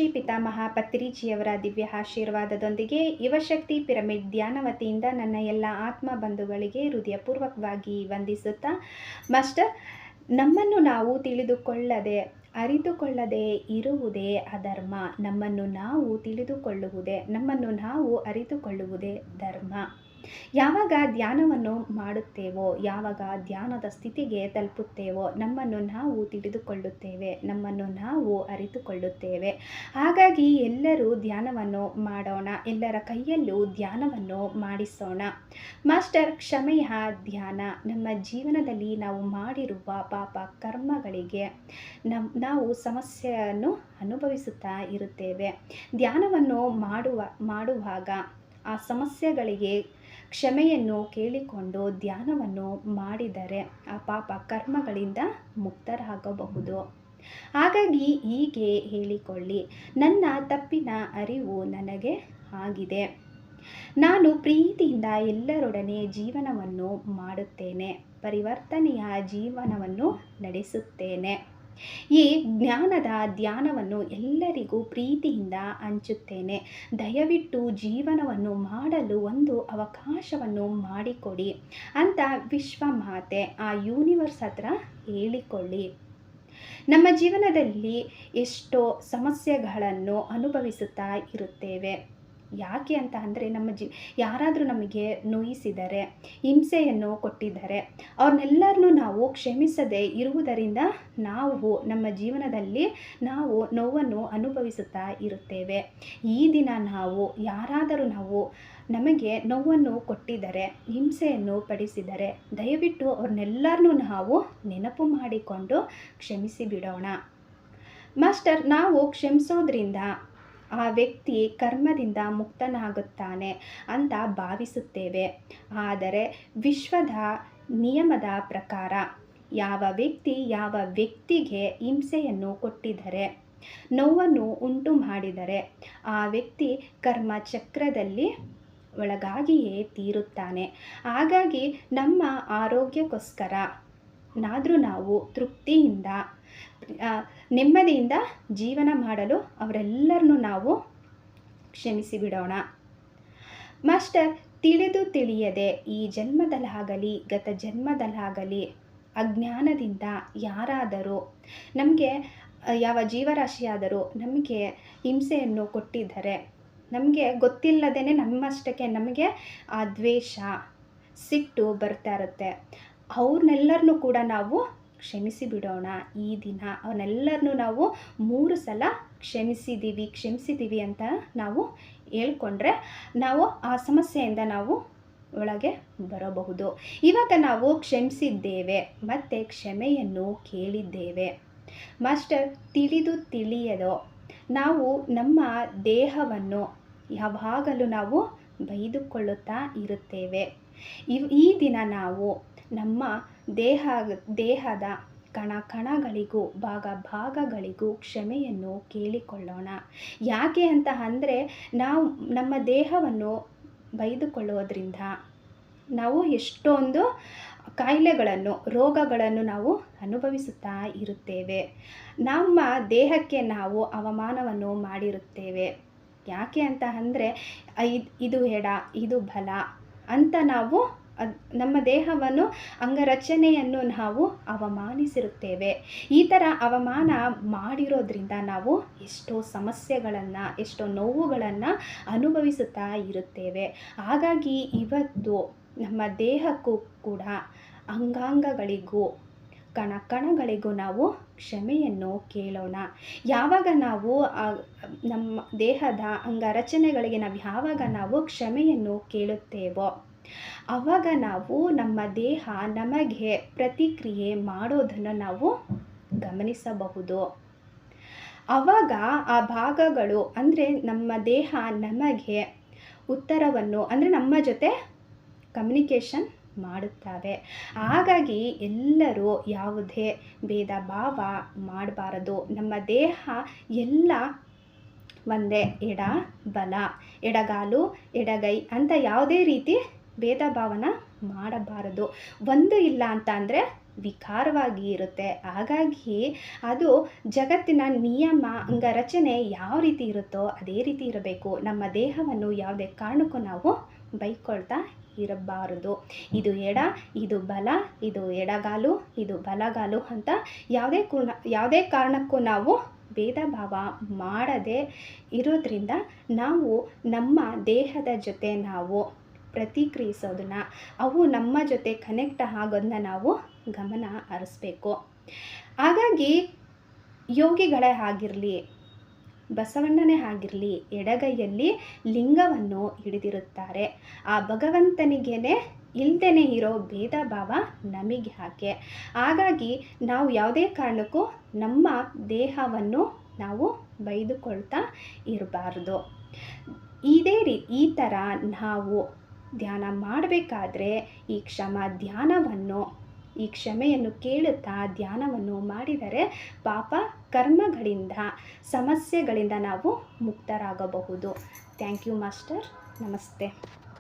ಶ್ರೀ ಪಿತಾಮಹ ಪತ್ರಿಜಿಯವರ ದಿವ್ಯ ಆಶೀರ್ವಾದದೊಂದಿಗೆ ಯುವಶಕ್ತಿ ಪಿರಮಿಡ್ ಧ್ಯಾನ ವತಿಯಿಂದ ನನ್ನ ಎಲ್ಲ ಆತ್ಮ ಬಂಧುಗಳಿಗೆ ಹೃದಯಪೂರ್ವಕವಾಗಿ ವಂದಿಸುತ್ತಾ, ಮಾಸ್ಟರ್, ನಮ್ಮನ್ನು ನಾವು ತಿಳಿದುಕೊಳ್ಳದೆ ಅರಿತುಕೊಳ್ಳದೆ ಇರುವುದೇ ಅಧರ್ಮ. ನಮ್ಮನ್ನು ನಾವು ತಿಳಿದುಕೊಳ್ಳುವುದೇ, ನಮ್ಮನ್ನು ನಾವು ಅರಿತುಕೊಳ್ಳುವುದೇ ಧರ್ಮ. ಯಾವಾಗ ಧ್ಯಾನವನ್ನು ಮಾಡುತ್ತೇವೋ, ಯಾವಾಗ ಧ್ಯಾನದ ಸ್ಥಿತಿಗೆ ತಲುಪುತ್ತೇವೋ, ನಮ್ಮನ್ನು ನಾವು ತಿಳಿದುಕೊಳ್ಳುತ್ತೇವೆ, ನಮ್ಮನ್ನು ನಾವು ಅರಿತುಕೊಳ್ಳುತ್ತೇವೆ. ಹಾಗಾಗಿ ಎಲ್ಲರೂ ಧ್ಯಾನವನ್ನು ಮಾಡೋಣ, ಎಲ್ಲರ ಕೈಯಲ್ಲೂ ಧ್ಯಾನವನ್ನು ಮಾಡಿಸೋಣ. ಮಾಸ್ಟರ್, ಕ್ಷಮೆಯ ಧ್ಯಾನ ನಮ್ಮ ಜೀವನದಲ್ಲಿ ನಾವು ಮಾಡಿರುವ ಪಾಪ ಕರ್ಮಗಳಿಗೆ ನಾವು ಸಮಸ್ಯೆಯನ್ನು ಅನುಭವಿಸುತ್ತಾ ಇರುತ್ತೇವೆ. ಧ್ಯಾನವನ್ನು ಮಾಡುವಾಗ ಆ ಸಮಸ್ಯೆಗಳಿಗೆ ಕ್ಷಮೆಯನ್ನು ಕೇಳಿಕೊಂಡು ಧ್ಯಾನವನ್ನು ಮಾಡಿದರೆ ಆ ಪಾಪ ಕರ್ಮಗಳಿಂದ ಮುಕ್ತರಾಗಬಹುದು. ಹಾಗಾಗಿ ಹೀಗೆ ಹೇಳಿಕೊಳ್ಳಿ, ನನ್ನ ತಪ್ಪಿನ ಅರಿವು ನನಗೆ ಆಗಿದೆ. ನಾನು ಪ್ರೀತಿಯಿಂದ ಎಲ್ಲರೊಡನೆ ಜೀವನವನ್ನು ಮಾಡುತ್ತೇನೆ, ಪರಿವರ್ತನೆಯ ಜೀವನವನ್ನು ನಡೆಸುತ್ತೇನೆ. ಈ ಜ್ಞಾನದ ಧ್ಯಾನವನ್ನು ಎಲ್ಲರಿಗೂ ಪ್ರೀತಿಯಿಂದ ಹಂಚುತ್ತೇನೆ. ದಯವಿಟ್ಟು ಜೀವನವನ್ನು ಮಾಡಲು ಒಂದು ಅವಕಾಶವನ್ನು ಮಾಡಿಕೊಡಿ ಅಂತ ವಿಶ್ವಮಾತೆ, ಆ ಯೂನಿವರ್ಸ್ ಹತ್ರ ಹೇಳಿಕೊಳ್ಳಿ. ನಮ್ಮ ಜೀವನದಲ್ಲಿ ಎಷ್ಟೋ ಸಮಸ್ಯೆಗಳನ್ನು ಅನುಭವಿಸುತ್ತಾ ಇರುತ್ತೇವೆ. ಯಾಕೆ ಅಂತ ಅಂದರೆ, ಯಾರಾದರೂ ನಮಗೆ ನೋಯಿಸಿದರೆ, ಹಿಂಸೆಯನ್ನು ಕೊಟ್ಟಿದ್ದಾರೆ, ಅವ್ರನ್ನೆಲ್ಲರನ್ನೂ ನಾವು ಕ್ಷಮಿಸದೆ ಇರುವುದರಿಂದ ನಾವು ನಮ್ಮ ಜೀವನದಲ್ಲಿ ನಾವು ನೋವನ್ನು ಅನುಭವಿಸುತ್ತಾ ಇರುತ್ತೇವೆ. ಈ ದಿನ ಯಾರಾದರೂ ನಮಗೆ ನೋವನ್ನು ಕೊಟ್ಟಿದ್ದಾರೆ, ಹಿಂಸೆಯನ್ನು ಪಡಿಸಿದರೆ, ದಯವಿಟ್ಟು ಅವ್ರನ್ನೆಲ್ಲರನ್ನೂ ನಾವು ನೆನಪು ಮಾಡಿಕೊಂಡು ಕ್ಷಮಿಸಿ ಬಿಡೋಣ. ಮಾಸ್ಟರ್, ನಾವು ಕ್ಷಮಿಸೋದ್ರಿಂದ ಆ ವ್ಯಕ್ತಿ ಕರ್ಮದಿಂದ ಮುಕ್ತನಾಗುತ್ತಾನೆ ಅಂತ ಭಾವಿಸುತ್ತೇವೆ. ಆದರೆ ವಿಶ್ವದ ನಿಯಮದ ಪ್ರಕಾರ ಯಾವ ವ್ಯಕ್ತಿಗೆ ಹಿಂಸೆಯನ್ನು ಕೊಟ್ಟಿದ್ದಾರೆ, ನೋವನ್ನು ಉಂಟು ಮಾಡಿದರೆ, ಆ ವ್ಯಕ್ತಿ ಕರ್ಮ ಚಕ್ರದಲ್ಲಿ ಒಳಗಾಗಿಯೇ ತೀರುತ್ತಾನೆ. ಹಾಗಾಗಿ ನಮ್ಮ ಆರೋಗ್ಯಕ್ಕೋಸ್ಕರ ನಾವು ತೃಪ್ತಿಯಿಂದ ನೆಮ್ಮದಿಯಿಂದ ಜೀವನ ಮಾಡಲು ಅವರೆಲ್ಲರನ್ನೂ ನಾವು ಕ್ಷಮಿಸಿ ಬಿಡೋಣ. ಮಾಸ್ಟರ್, ತಿಳಿಯದೆ ಈ ಜನ್ಮದಲ್ಲಾಗಲಿ ಗತ ಜನ್ಮದಲ್ಲಾಗಲಿ ಅಜ್ಞಾನದಿಂದ ಯಾರಾದರೂ ನಮಗೆ, ಯಾವ ಜೀವರಾಶಿಯಾದರೂ ನಮಗೆ ಹಿಂಸೆಯನ್ನು ಕೊಟ್ಟಿದ್ದರೆ, ನಮಗೆ ಗೊತ್ತಿಲ್ಲದೇ ನಮ್ಮಷ್ಟಕ್ಕೆ ನಮಗೆ ಆ ದ್ವೇಷ, ಸಿಟ್ಟು ಬರ್ತಾ ಇರುತ್ತೆ. ಅವ್ರನ್ನೆಲ್ಲರನ್ನೂ ಕೂಡ ನಾವು ಕ್ಷಮಿಸಿ ಬಿಡೋಣ. ಈ ದಿನ ಅವನ್ನೆಲ್ಲರನ್ನೂ ನಾವು 3 ಸಲ ಕ್ಷಮಿಸಿದ್ದೀವಿ ಅಂತ ನಾವು ಹೇಳ್ಕೊಂಡ್ರೆ ನಾವು ಆ ಸಮಸ್ಯೆಯಿಂದ ನಾವು ಒಳಗೆ ಬರಬಹುದು. ಇವಾಗ ನಾವು ಕ್ಷಮಿಸಿದ್ದೇವೆ ಮತ್ತು ಕ್ಷಮೆಯನ್ನು ಕೇಳಿದ್ದೇವೆ. ಮಾಸ್ಟರ್, ತಿಳಿಯದೋ ನಾವು ನಮ್ಮ ದೇಹವನ್ನು ಯಾವಾಗಲೂ ನಾವು ಬೈದುಕೊಳ್ಳುತ್ತಾ ಇರುತ್ತೇವೆ. ಈ ದಿನ ನಾವು ನಮ್ಮ ದೇಹದ ಕಣಗಳಿಗೂ ಭಾಗಗಳಿಗೂ ಕ್ಷಮೆಯನ್ನು ಕೇಳಿಕೊಳ್ಳೋಣ. ಯಾಕೆ ಅಂತ ಅಂದರೆ, ನಾವು ನಮ್ಮ ದೇಹವನ್ನು ಬೈದುಕೊಳ್ಳೋದ್ರಿಂದ ನಾವು ಎಷ್ಟೊಂದು ಕಾಯಿಲೆಗಳನ್ನು, ರೋಗಗಳನ್ನು ನಾವು ಅನುಭವಿಸುತ್ತಾ ಇರುತ್ತೇವೆ. ನಮ್ಮ ದೇಹಕ್ಕೆ ನಾವು ಅವಮಾನವನ್ನು ಮಾಡಿರುತ್ತೇವೆ. ಯಾಕೆ ಅಂತ ಅಂದರೆ, ಇದು ಎಡ, ಇದು ಬಲ ಅಂತ ನಾವು ನಮ್ಮ ದೇಹವನ್ನು, ಅಂಗರಚನೆಯನ್ನು ನಾವು ಅವಮಾನಿಸಿರುತ್ತೇವೆ. ಈ ಥರ ಅವಮಾನ ಮಾಡಿರೋದ್ರಿಂದ ನಾವು ಎಷ್ಟೋ ಸಮಸ್ಯೆಗಳನ್ನು, ಎಷ್ಟೋ ನೋವುಗಳನ್ನು ಅನುಭವಿಸುತ್ತಾ ಇರುತ್ತೇವೆ. ಹಾಗಾಗಿ ಇವತ್ತು ನಮ್ಮ ದೇಹಕ್ಕೂ ಕೂಡ, ಅಂಗಾಂಗಗಳಿಗೂ, ಕಣಗಳಿಗೂ ನಾವು ಕ್ಷಮೆಯನ್ನು ಕೇಳೋಣ. ಯಾವಾಗ ನಾವು ನಮ್ಮ ದೇಹದ ಅಂಗರಚನೆಗಳಿಗೆ ಯಾವಾಗ ನಾವು ಕ್ಷಮೆಯನ್ನು ಕೇಳುತ್ತೇವೋ, ಆವಾಗ ನಮ್ಮ ದೇಹ ನಮಗೆ ಪ್ರತಿಕ್ರಿಯೆ ಮಾಡೋದನ್ನು ನಾವು ಗಮನಿಸಬಹುದು. ಆವಾಗ ಆ ಭಾಗಗಳು ಅಂದರೆ ನಮ್ಮ ದೇಹ ನಮಗೆ ಉತ್ತರವನ್ನು, ಅಂದರೆ ನಮ್ಮ ಜೊತೆ ಕಮ್ಯುನಿಕೇಷನ್ ಮಾಡುತ್ತವೆ. ಹಾಗಾಗಿ ಎಲ್ಲರೂ ಯಾವುದೇ ಭೇದ ಭಾವ ಮಾಡಬಾರದು. ನಮ್ಮ ದೇಹ ಎಲ್ಲ ಒಂದೇ, ಎಡ ಬಲ, ಎಡಗಾಲು ಎಡಗೈ ಅಂತ ಯಾವುದೇ ರೀತಿ ಭೇದ ಭಾವನ ಮಾಡಬಾರದು. ಒಂದು ಇಲ್ಲ ಅಂತ ಅಂದರೆ ವಿಕಾರವಾಗಿ ಇರುತ್ತೆ. ಹಾಗಾಗಿ ಅದು ಜಗತ್ತಿನ ನಿಯಮ ಅಂಗರಚನೆ ಯಾವ ರೀತಿ ಇರುತ್ತೋ ಅದೇ ರೀತಿ ಇರಬೇಕು. ನಮ್ಮ ದೇಹವನ್ನು ಯಾವುದೇ ಕಾರಣಕ್ಕೂ ನಾವು ಬೈಕೊಳ್ತಾ ಇರಬಾರದು. ಇದು ಎಡ, ಇದು ಬಲ, ಇದು ಎಡಗಾಲು, ಇದು ಬಲಗಾಲು ಅಂತ ಯಾವುದೇ ಕಾರಣಕ್ಕೂ ನಾವು ಭೇದ ಭಾವ ಮಾಡದೆ ಇರೋದ್ರಿಂದ ನಾವು ನಮ್ಮ ದೇಹದ ಜೊತೆ ನಾವು ಪ್ರತಿಕ್ರಿಯಿಸೋದನ್ನ, ಅವು ನಮ್ಮ ಜೊತೆ ಕನೆಕ್ಟ್ ಆಗೋದನ್ನ ನಾವು ಗಮನ ಹರಿಸ್ಬೇಕು. ಹಾಗಾಗಿ ಯೋಗಿಗಳೇ ಆಗಿರಲಿ, ಬಸವಣ್ಣನೇ ಆಗಿರಲಿ, ಎಡಗೈಯಲ್ಲಿ ಲಿಂಗವನ್ನು ಹಿಡಿದಿರುತ್ತಾರೆ. ಆ ಭಗವಂತನಿಗೇನೆ ಇಲ್ದೇ ಇರೋ ಭೇದ ಭಾವ ನಮಗೆ ಯಾಕೆ? ಹಾಗಾಗಿ ನಾವು ಯಾವುದೇ ಕಾರಣಕ್ಕೂ ನಮ್ಮ ದೇಹವನ್ನು ನಾವು ಬೈದುಕೊಳ್ತಾ ಇರಬಾರ್ದು. ಈ ಥರ ನಾವು ಧ್ಯಾನ ಮಾಡಬೇಕಾದ್ರೆ ಈ ಕ್ಷಮೆಯನ್ನು ಕೇಳುತ್ತಾ ಧ್ಯಾನವನ್ನು ಮಾಡಿದರೆ ಪಾಪ ಕರ್ಮಗಳಿಂದ, ಸಮಸ್ಯೆಗಳಿಂದ ನಾವು ಮುಕ್ತರಾಗಬಹುದು. Thank you master. ನಮಸ್ತೆ.